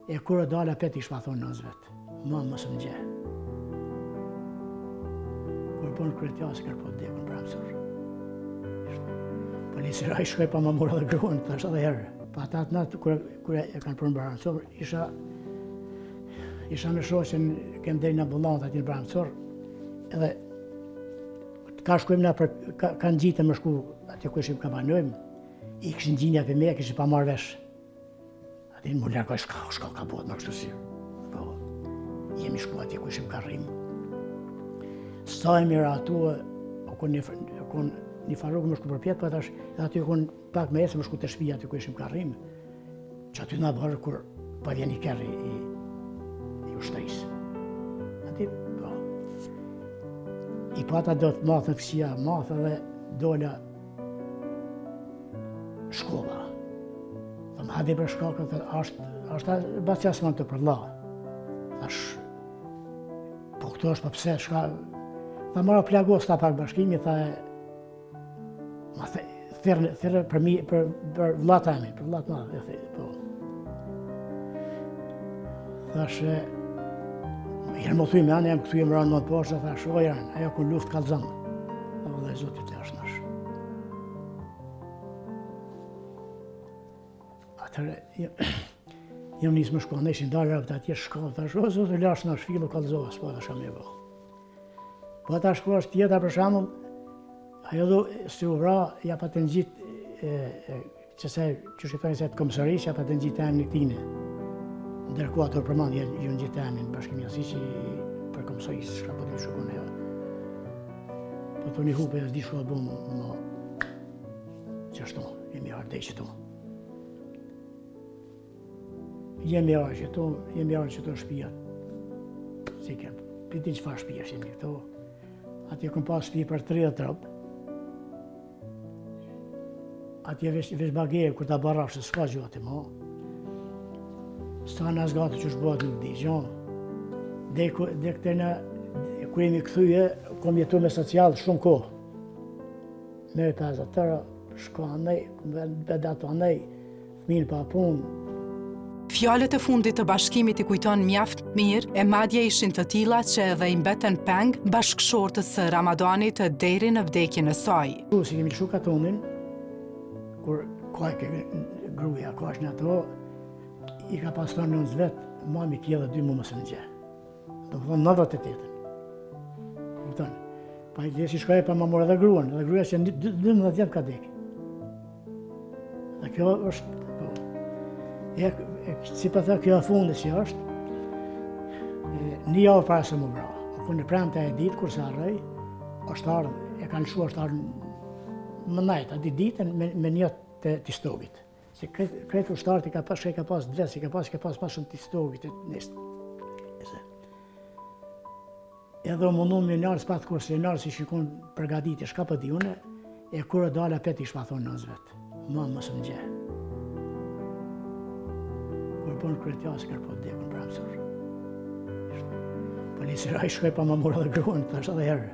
E kur e dala pet ish ma thonë nëzë vetë, ma mësë më gje. Kur bënë kryetjasë kërë po të dekën për amësur. Policira i shkoj pa ma mora dhe gruën, të është edhe herë. Pa ata të natë, kur e kanë përnë për amësur, isha me shoqen, kem deri në ambulantë ati në për amësur, edhe ka shkojmë na për, kanë gjitë më shku, atje ku ishim ka banojmë, i këshin gjinja për me, këshin pa marrë vesh. Ati në më lërkoj, shka ka bëhet më kështu si. Po, jemi shku atje ku ishim ka rrimë. Sa e mira atu, një farukë më shku për pjetë, po atash, edhe aty kun pak me esë më shku të shpija aty ku ishim ka rrimë, që aty nga bërë kur pa vjen i kerri i ushtrisë. Ati, po, i pata do të mathë në kësia, mathë dhe dola shkova. Thëmë, hadi për shkakët, është basja s'man të përla. Thash, po këto është pa pse, shka... Tha mara plagos ta pak bashkimi, tha e... Ma thirë për mi, për vlata emin, për vlatë madhe, po. Thash, jërë më thuj me anë, jam këtu jem ranë më të poshtë, thash, o janë, ajo ku luft kalzëm. Tha vëllaj zotit e është nash. Atëre, jam nisë më shkohë, ne ishin dalë rëpët atje shkohë, thash, o zotë lash nash fillu kalzohë, s'po të shka me bëhë. Po ata shkohë është tjeta për shamull, ajo do, si u vra, ja pa të ngjit, që shkëtojnë se të komisarish, ja pa të ngjit emni këtine. Ndërkohë ato përmandje ju ngjit emnin bashkimi asi që për komisaris, shka po të shukun e. Po të një hupe e s'di shkohë bëmë, që ashtu, jemi ardej që tu. Jemi arë që tu në shpijat. Si kem, piti që fa shpija shemi këto. Atje këm pas shpijë për 30 rëpë. Atje vesh bageje, kur ta barrafë, s'ka gjotë mo. Sa në asgatë që shbohet nuk di, gjo. Dhe këte në, ku jemi këthuje, kom jetu me social shumë kohë. Me 50 tëra, shko anej, bedato anej, fminë pa punë. Fjalët e fundit të bashkimit i kujton mjaft mirë e madje ishin të tilla që edhe i mbeten peng bashkëshortës së Ramadanit deri në vdekjen e saj. Si kemi lëshu katonin, kur ka gruja, ka është në ato, i ka pas thonë nënës vetë, mami kje dhe 2 mu mësë në gje. Do më thonë 98-ën. Kupton. Pa i desi shkoj pa ma morë edhe gruja që 12 vjetë ka dekë. Dhe kjo është, si për thë kjo e fundës që është, një javë para se më vra. Ku në premte e ditë, kur se arrej, është ardhë, e kanë lëshu është ardhë më najtë, ati ditën me njët të stovit. Se kretë ushtarët i ka pas, ka pas dres, i ka pas shumë të stovit e nështë. Edhe mundu me njarë s'patë kur se njarë si shikon përgadit e shka për di une, e kur e dala pet i shpa thonë nëzë vetë. Ma mësë më gje. Kur bënë kryetjasë kërë po të dekën për amësur. Policira i shkoj pa ma mora dhe gruën, të është edhe herë.